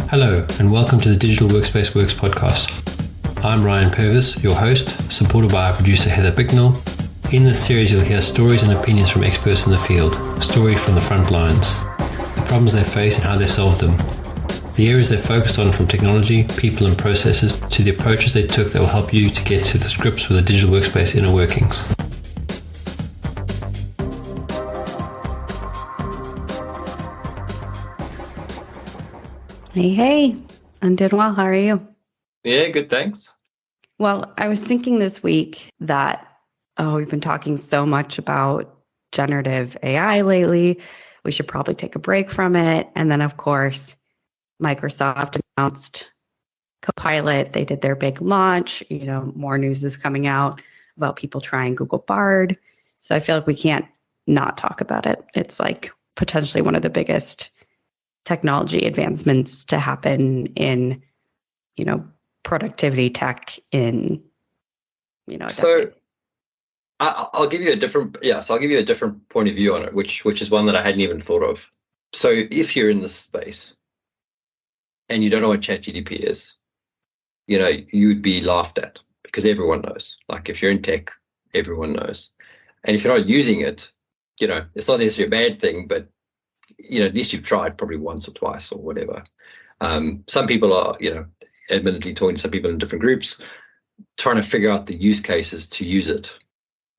Hello, and welcome to the Digital Workspace Works podcast. I'm Ryan Purvis, your host, supported by our producer Heather Bicknell. In this series, you'll hear stories and opinions from experts in the field, stories from the front lines, the problems they face and how they solve them, the areas they focused on from technology, people and processes, to the approaches they took that will help you to get to the grips with the digital workspace inner workings. Hey, I'm doing well. How are you? Yeah, good, thanks. Well, I was thinking this week that, we've been talking so much about generative AI lately. We should probably take a break from it. And then, of course, Microsoft announced Copilot. They did their big launch. More news is coming out about people trying Google Bard. So I feel like we can't not talk about it. It's like potentially one of the biggest technology advancements to happen in, productivity tech in, So I'll give you a different, I'll give you a different point of view on it, which is one that I hadn't even thought of. So if you're in this space and you don't know what ChatGPT is, you'd be laughed at because everyone knows. Like if you're in tech, everyone knows. And if you're not using it, it's not necessarily a bad thing, but at least you've tried probably once or twice or whatever. Some people are, admittedly talking to some people in different groups, trying to figure out the use cases to use it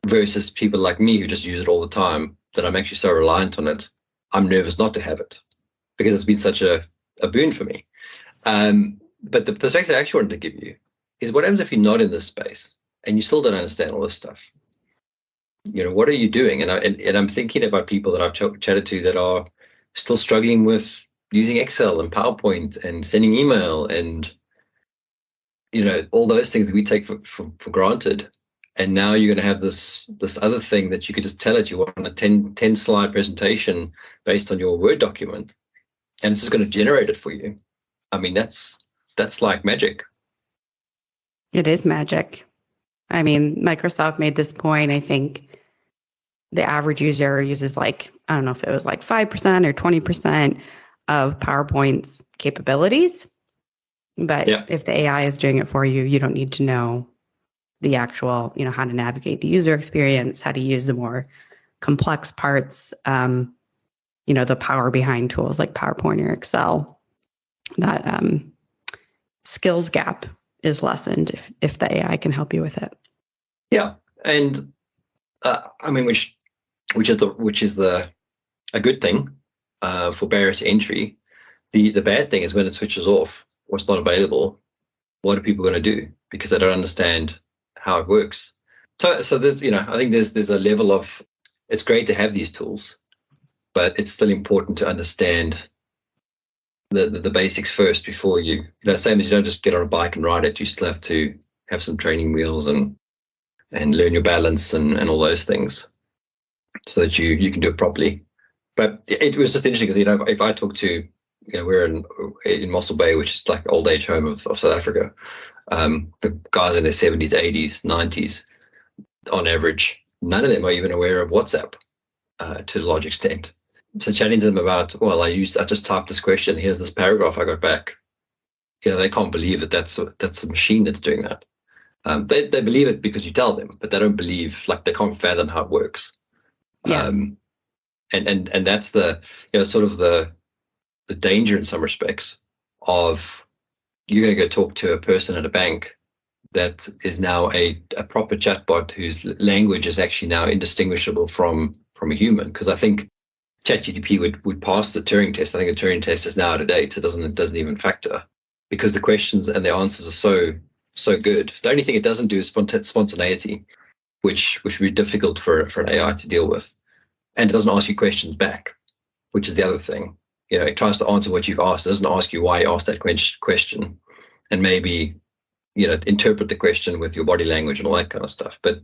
versus people like me who just use it all the time that I'm actually so reliant on it. I'm nervous not to have it because it's been such a boon for me. But the perspective I actually wanted to give you is what happens if you're not in this space and you still don't understand all this stuff? What are you doing? And I'm thinking about people that I've chatted to that are still struggling with using Excel and PowerPoint and sending email and all those things that we take for granted. And now you're going to have this other thing that you could just tell it you want a 10 slide presentation based on your Word document, and it's just going to generate it for you. I mean, that's like magic. It is magic. I mean, Microsoft made this point. I think the average user uses I don't know if it was 5% or 20% of PowerPoint's capabilities. But if the AI is doing it for you, you don't need to know the actual, how to navigate the user experience, how to use the more complex parts, the power behind tools like PowerPoint or Excel. That skills gap is lessened if the AI can help you with it. Yeah, and which is a good thing for barrier to entry. The bad thing is when it switches off, what's not available, what are people going to do because they don't understand how it works? So there's I think there's a level of, it's great to have these tools, but it's still important to understand the basics first before same as you don't just get on a bike and ride it. You still have to have some training wheels and learn your balance and all those things so that you can do it properly. But it was just interesting because if I talk to we're in Mossel Bay, which is like old age home of South Africa. The guys in their 70s, 80s, 90s, on average, none of them are even aware of WhatsApp to a large extent. So chatting to them about, I just typed this question, here's this paragraph I got back. They can't believe that's a machine that's doing that. They believe it because you tell them, but they don't believe, they can't fathom how it works. Yeah. And that's the sort of the danger in some respects of you're going to go talk to a person at a bank that is now a proper chatbot whose language is actually now indistinguishable from a human. Because I think ChatGPT would pass the Turing test. I think the Turing test is now out of date. It doesn't even factor because the questions and the answers are so good. The only thing it doesn't do is spontaneity, which would be difficult for an AI to deal with. And it doesn't ask you questions back, which is the other thing. It tries to answer what you've asked. It doesn't ask you why you asked that question, and maybe interpret the question with your body language and all that kind of stuff. But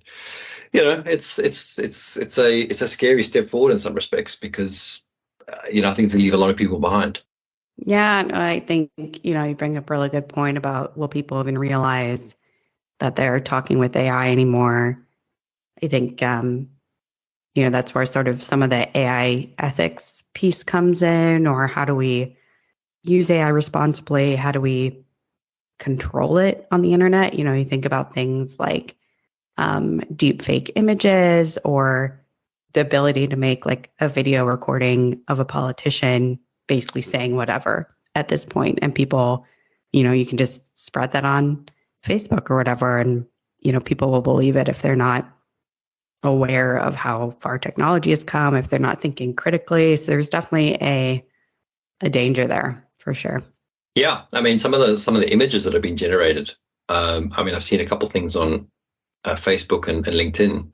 it's a scary step forward in some respects because I think it's going to leave a lot of people behind. Yeah, no, I think you bring up a really good point about will people even realize that they're talking with AI anymore? I think that's where sort of some of the AI ethics piece comes in, or how do we use AI responsibly? How do we control it on the internet? You think about things like deep fake images, or the ability to make like a video recording of a politician basically saying whatever at this point, and people, you can just spread that on Facebook or whatever, and people will believe it if they're not aware of how far technology has come, if they're not thinking critically. So there's definitely a danger there for sure. Yeah, I mean, some of the images that have been generated. I've seen a couple things on Facebook and LinkedIn.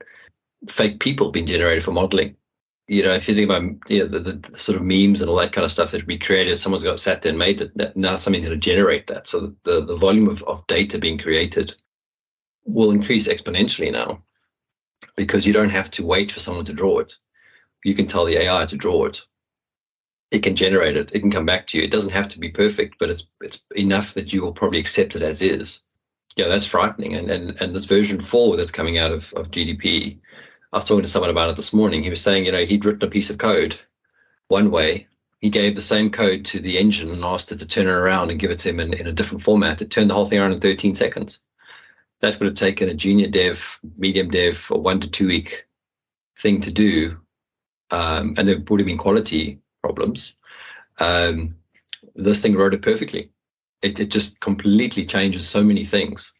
Fake people being generated for modeling. If you think about the sort of memes and all that kind of stuff that we created, someone's got sat there and made it. Now something's going to generate that. So the volume of data being created will increase exponentially now, because you don't have to wait for someone to draw it. You can tell the AI to draw it. It can generate it. It can come back to you. It doesn't have to be perfect, but it's enough that you will probably accept it as is. Yeah, that's frightening. And this version 4 that's coming out of GDP, I was talking to someone about it this morning. He was saying, he'd written a piece of code one way. He gave the same code to the engine and asked it to turn it around and give it to him in a different format. It turned the whole thing around in 13 seconds. That would have taken a junior dev, medium dev, a 1 to 2 week thing to do. And there would have been quality problems. This thing wrote it perfectly. It just completely changes so many things.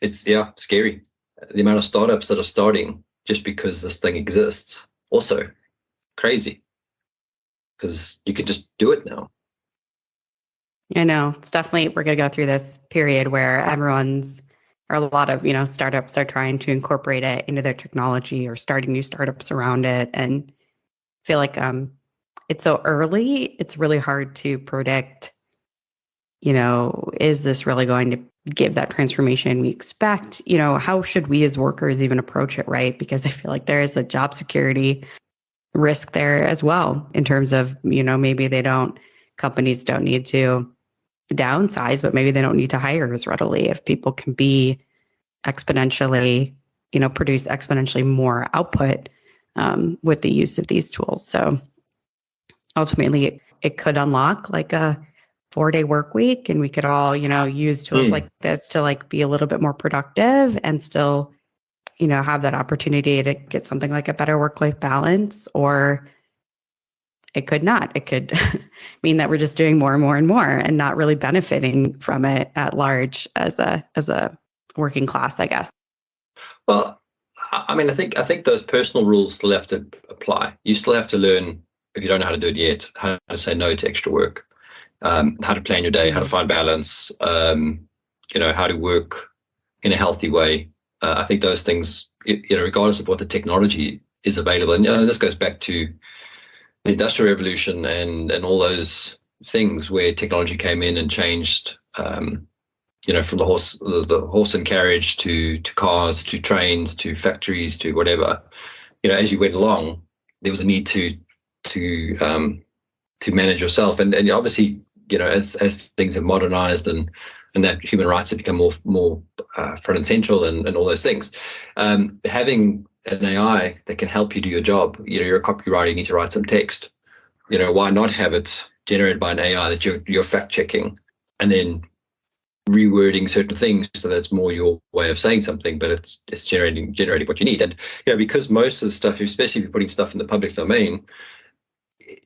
It's scary. The amount of startups that are starting just because this thing exists, also crazy, because you could just do it now. I know. It's definitely, we're going to go through this period where a lot of, startups are trying to incorporate it into their technology or starting new startups around it. And I feel like it's so early, it's really hard to predict, is this really going to give that transformation we expect? How should we as workers even approach it, right? Because I feel like there is a job security risk there as well, in terms of, maybe companies don't need to downsize, but maybe they don't need to hire as readily if people can be exponentially, produce exponentially more output with the use of these tools. So ultimately, it could unlock like a 4-day work week, and we could all, use tools like this to like be a little bit more productive and still, have that opportunity to get something like a better work-life balance. Or it could not. It could mean that we're just doing more and more and more and not really benefiting from it at large as a working class, I guess. Well, I think those personal rules still have to apply. You still have to learn, if you don't know how to do it yet, how to say no to extra work, how to plan your day, how to find balance, how to work in a healthy way. I think those things, regardless of what the technology is available, and this goes back to the Industrial Revolution and all those things where technology came in and changed, from the horse and carriage to cars, to trains, to factories, to whatever. As you went along, there was a need to manage yourself, and obviously, as things have modernized and that human rights have become more front and central and all those things, having an AI that can help you do your job. You're a copywriter, you need to write some text. Why not have it generated by an AI that you're fact checking and then rewording certain things so that it's more your way of saying something, but it's generating what you need. And because most of the stuff, especially if you're putting stuff in the public domain,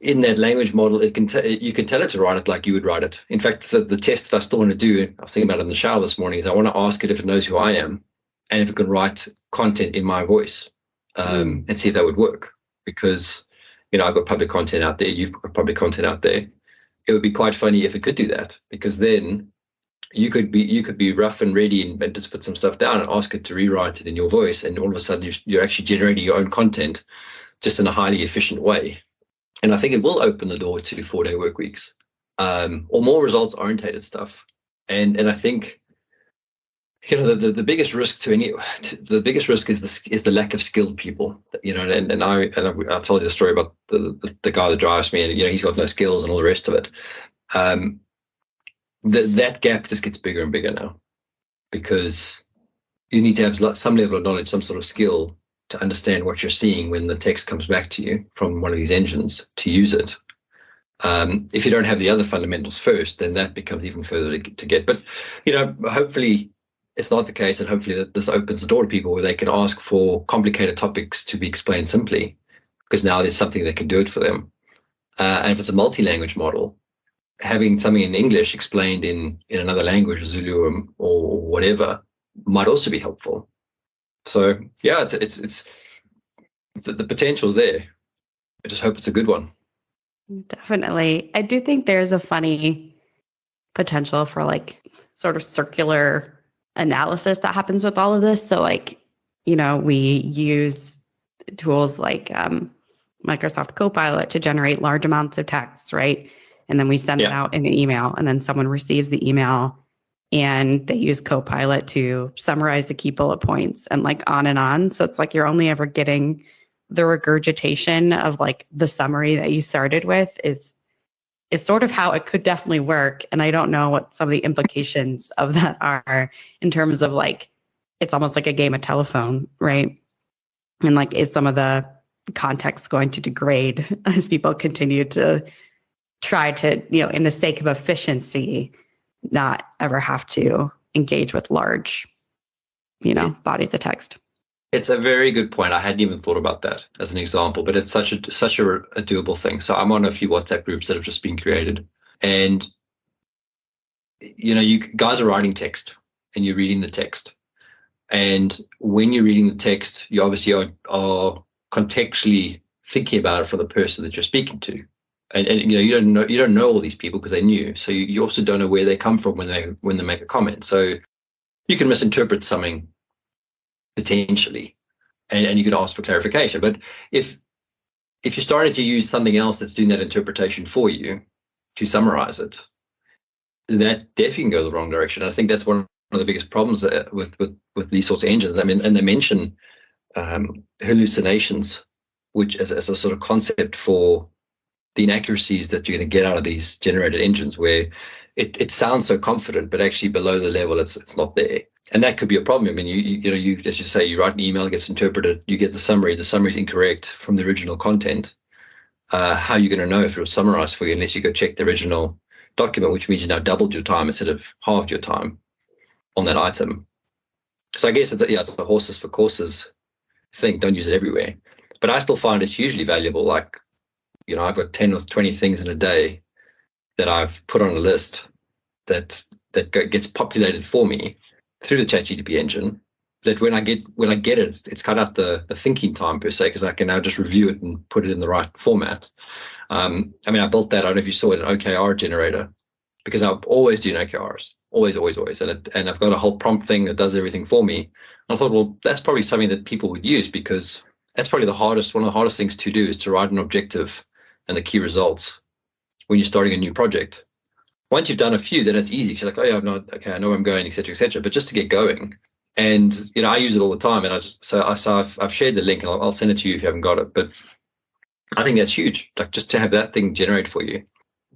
in that language model, you can tell it to write it like you would write it. In fact, the test that I still want to do, I was thinking about it in the shower this morning, is I want to ask it if it knows who I am and if it can write content in my voice, and see if that would work. Because I've got public content out there, you've got public content out there. It would be quite funny if it could do that, because then you could be rough and ready and just put some stuff down and ask it to rewrite it in your voice, and all of a sudden you're actually generating your own content just in a highly efficient way. And I think it will open the door to 4-day work weeks, or more results orientated stuff. And I think the biggest risk is the lack of skilled people. And I told you the story about the guy that drives me, and he's got no skills and all the rest of it. That gap just gets bigger and bigger now, because you need to have some level of knowledge, some sort of skill to understand what you're seeing when the text comes back to you from one of these engines, to use it. If you don't have the other fundamentals first, then that becomes even further to get. But, hopefully it's not the case, and hopefully that this opens the door to people where they can ask for complicated topics to be explained simply, because now there's something that can do it for them. And if it's a multi-language model, having something in English explained in another language, Zulu or whatever, might also be helpful. So yeah, it's the potential's there. I just hope it's a good one. Definitely. I do think there's a funny potential for like sort of circular analysis that happens with all of this. So we use tools like Microsoft Copilot to generate large amounts of text, right? And then we send it out in an email, and then someone receives the email and they use Copilot to summarize the key bullet points and on and on. So it's like you're only ever getting the regurgitation of the summary that you started with is sort of how it could definitely work. And I don't know what some of the implications of that are in terms of it's almost like a game of telephone, right? And is some of the context going to degrade as people continue to try to, in the sake of efficiency, not ever have to engage with large, bodies of text? It's a very good point. I hadn't even thought about that as an example, but it's such a doable thing. So I'm on a few WhatsApp groups that have just been created, and you guys are writing text and you're reading the text, and when you're reading the text, you obviously are contextually thinking about it for the person that you're speaking to, and you don't know all these people because they're new, so you also don't know where they come from when they make a comment. So you can misinterpret something potentially, and you could ask for clarification. But if you're starting to use something else that's doing that interpretation for you to summarize it, that definitely can go the wrong direction. I think that's one of the biggest problems with these sorts of engines. I mean, and they mention hallucinations, which as a sort of concept for the inaccuracies that you're going to get out of these generated engines, where it sounds so confident, but actually below the level, it's not there. And that could be a problem. I mean, you as you say, you write an email, it gets interpreted, you get the summary is incorrect from the original content. How are you going to know if it was summarized for you unless you go check the original document, which means you now doubled your time instead of halved your time on that item. So I guess it's a horses for courses thing. Don't use it everywhere. But I still find it hugely valuable. I've got 10 or 20 things in a day that I've put on a list that gets populated for me through the ChatGPT engine, that when I get it, it's cut out the thinking time per se, because I can now just review it and put it in the right format. I built that, I don't know if you saw it, an OKR generator, because I'm always doing OKRs, always. And I've got a whole prompt thing that does everything for me. And I thought, well, that's probably something that people would use, because that's probably one of the hardest things to do, is to write an objective and the key results when you're starting a new project. Once you've done a few, then it's easy. You're like, oh yeah, I know where I'm going, etc. But just to get going, and I use it all the time. And I've shared the link, and I'll send it to you if you haven't got it. But I think that's huge. Just to have that thing generate for you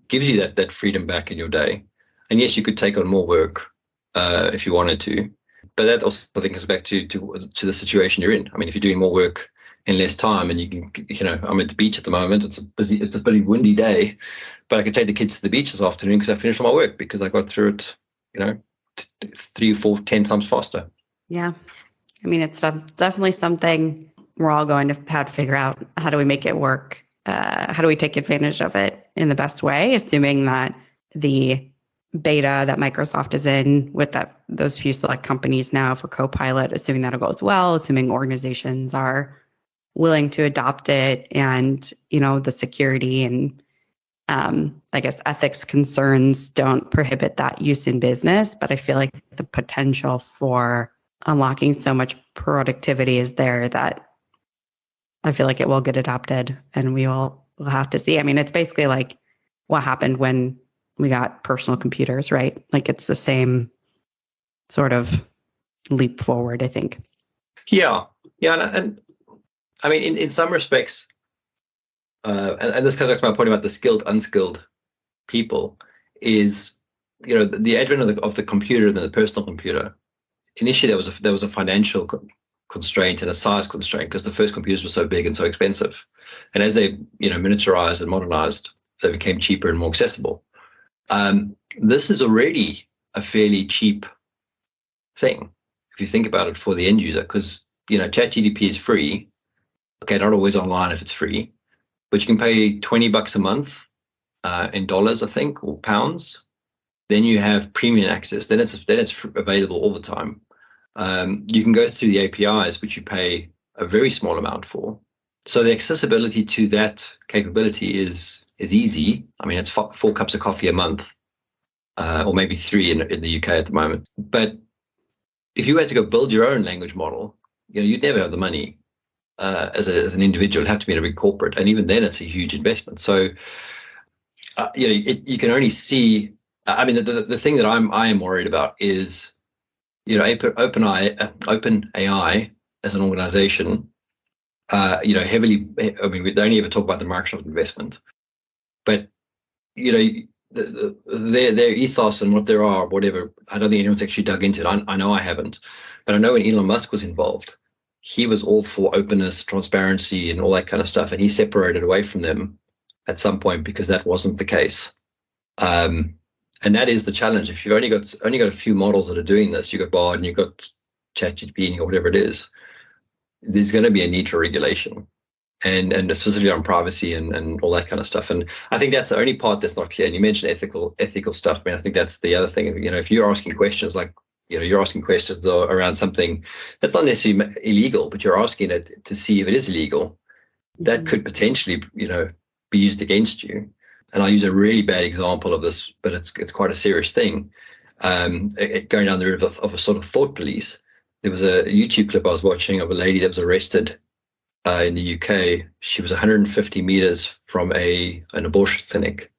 gives you that freedom back in your day. And yes, you could take on more work if you wanted to, but that also, I think, is back to the situation you're in. I mean, if you're doing more work in less time, and you can, I'm at the beach at the moment. It's a pretty windy day, but I could take the kids to the beach this afternoon because I finished all my work, because I got through it, 3, 4, 10 times faster. Yeah. I mean, it's definitely something we're all going to have to figure out. How do we make it work? How do we take advantage of it in the best way, assuming that the beta that Microsoft is in with those few select companies now for Copilot, assuming that it goes well, assuming organizations are willing to adopt it, and the security and I guess ethics concerns don't prohibit that use in business. But I feel like the potential for unlocking so much productivity is there that I feel like it will get adopted, and we'll have to see. I mean, it's basically like what happened when we got personal computers, right? It's the same sort of leap forward, I think. Yeah. And I mean, in some respects, and this comes back to my point about the skilled, unskilled people, is, the advent of the computer and the personal computer. Initially, there was a financial constraint and a size constraint, because the first computers were so big and so expensive. And as they, miniaturized and modernized, they became cheaper and more accessible. This is already a fairly cheap thing if you think about it for the end user, because ChatGPT is free. Okay, not always online if it's free, but you can pay $20 a month in dollars, I think, or pounds. Then you have premium access. Then it's available all the time. You can go through the APIs, which you pay a very small amount for. So the accessibility to that capability is easy. I mean, it's 4 cups of coffee a month, or maybe 3 in the UK at the moment. But if you had to go build your own language model, you'd never have the money as an individual. It'd have to be in a big corporate, and even then, it's a huge investment. So, you can only see. I mean, the thing that I am worried about is, OpenAI as an organization, heavily. I mean, they only ever talk about the Microsoft investment, but their ethos and what there are, whatever. I don't think anyone's actually dug into it. I know I haven't, but I know when Elon Musk was involved, he was all for openness, transparency, and all that kind of stuff, and he separated away from them at some point because that wasn't the case. And that is the challenge. If you've only got a few models that are doing this, you've got Bard and you've got ChatGPT or whatever it is, there's going to be a need for regulation. And specifically on privacy and all that kind of stuff. And I think that's the only part that's not clear. And you mentioned ethical stuff. I mean, I think that's the other thing. If you're asking questions like, you're asking questions around something that's not necessarily illegal, but you're asking it to see if it is illegal, that could potentially, be used against you. And I'll use a really bad example of this, but it's quite a serious thing. Going down the route of a sort of thought police. There was a YouTube clip I was watching of a lady that was arrested in the UK. She was 150 meters from an abortion clinic,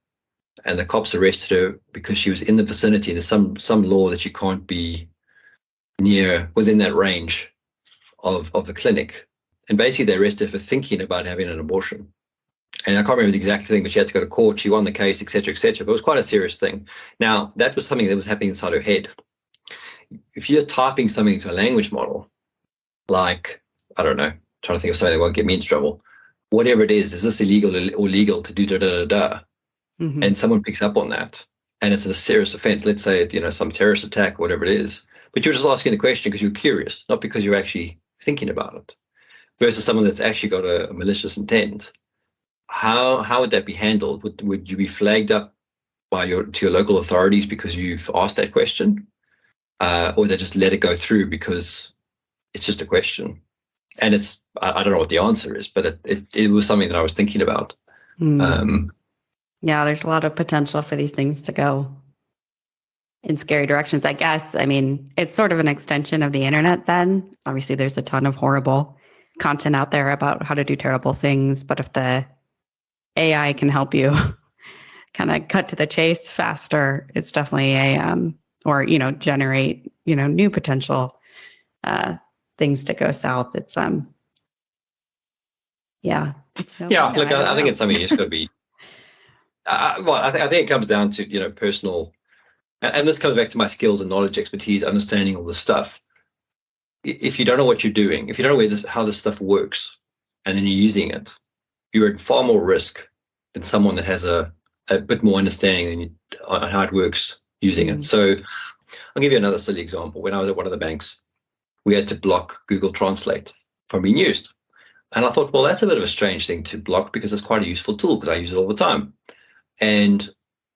and the cops arrested her because she was in the vicinity. There's some law that you can't be within that range of the clinic, and basically they arrested her for thinking about having an abortion. And I can't remember the exact thing, but she had to go to court. She won the case, etc., etc. But it was quite a serious thing. Now, that was something that was happening inside her head. If you're typing something into a language model, like, I don't know, trying to think of something that won't get me into trouble, whatever it is this illegal or legal to do da-da-da-da, and someone picks up on that, and it's a serious offense, let's say, some terrorist attack, whatever it is, but you're just asking the question because you're curious, not because you're actually thinking about it, versus someone that's actually got a malicious intent. How would that be handled? Would you be flagged up to your local authorities because you've asked that question, or they just let it go through because it's just a question? And I don't know what the answer is, but it was something that I was thinking about. Yeah, there's a lot of potential for these things to go in scary directions, I guess. I mean, it's sort of an extension of the internet then. Obviously, there's a ton of horrible content out there about how to do terrible things, but if the AI can help you kind of cut to the chase faster, it's definitely generate, new potential things to go south. It's I think it's something you just got to be. I think it comes down to personal, and this comes back to my skills and knowledge, expertise, understanding all this stuff. If you don't know what you're doing, if you don't know how this stuff works, and then you're using it, you're at far more risk than someone that has a bit more understanding on how it works using it. So I'll give you another silly example. When I was at one of the banks, we had to block Google Translate from being used. And I thought, well, that's a bit of a strange thing to block because it's quite a useful tool because I use it all the time. And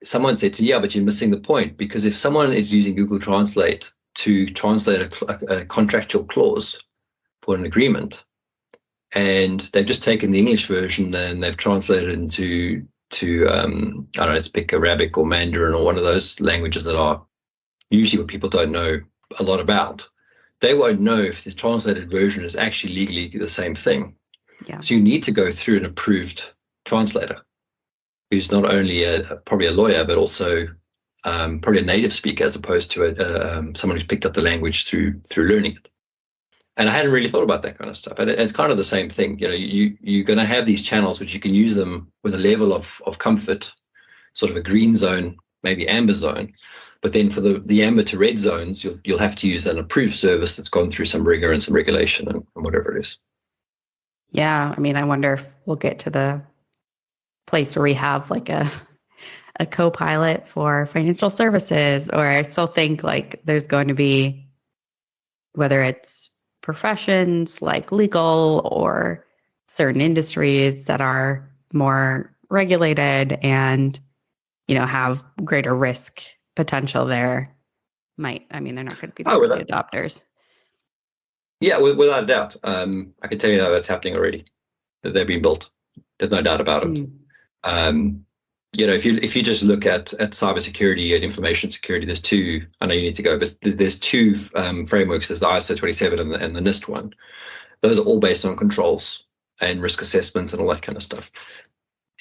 someone said to me, yeah, but you're missing the point, because if someone is using Google Translate to translate a contractual clause for an agreement, and they've just taken the English version and they've translated it into I don't know, let's pick Arabic or Mandarin or one of those languages that are usually what people don't know a lot about. They won't know if the translated version is actually legally the same thing. Yeah. So you need to go through an approved translator who's not only probably a lawyer, but also probably a native speaker as opposed to someone who's picked up the language through learning it. And I hadn't really thought about that kind of stuff. And it's kind of the same thing. You're going to have these channels which you can use them with a level of comfort, sort of a green zone, maybe amber zone. But then for the amber to red zones, you'll have to use an approved service that's gone through some rigor and some regulation and whatever it is. Yeah, I mean, I wonder if we'll get to the place where we have like a Copilot for financial services, or I still think like there's going to be, whether it's professions like legal or certain industries that are more regulated and, have greater risk potential there, they're not going to be the early adopters. Yeah, without a doubt. I can tell you that that's happening already, that they're being built. There's no doubt about it. If you just look at cybersecurity and information security, there's two. I know you need to go, but there's two frameworks. There's the ISO 27 and the NIST one. Those are all based on controls and risk assessments and all that kind of stuff.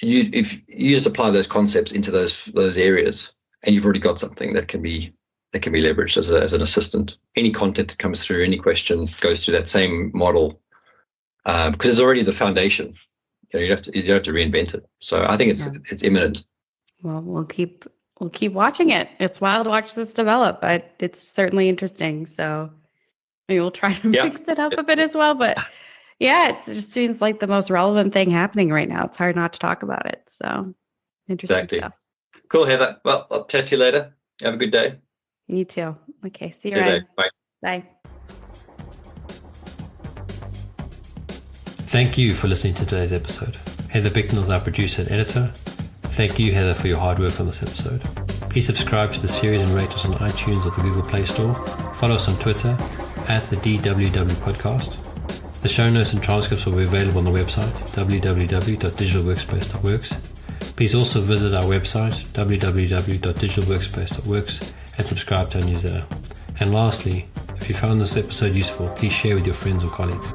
If you just apply those concepts into those areas, and you've already got something that can be leveraged as an assistant. Any content that comes through, any question goes through that same model, because it's already the foundation. You don't have to reinvent it. So I think it's imminent. Well, we'll keep watching it. It's wild to watch this develop, but it's certainly interesting. So maybe we'll try to mix it up a bit as well. But it just seems like the most relevant thing happening right now. It's hard not to talk about it. So interesting stuff. Cool, Heather. Well, I'll chat to you later. Have a good day. You too. Okay, see you later. Bye. Bye. Thank you for listening to today's episode. Heather Bicknell is our producer and editor. Thank you, Heather, for your hard work on this episode. Please subscribe to the series and rate us on iTunes or the Google Play Store. Follow us on Twitter @the DWW Podcast. The show notes and transcripts will be available on the website www.digitalworkspace.works. Please also visit our website www.digitalworkspace.works and subscribe to our newsletter. And lastly, if you found this episode useful, please share with your friends or colleagues.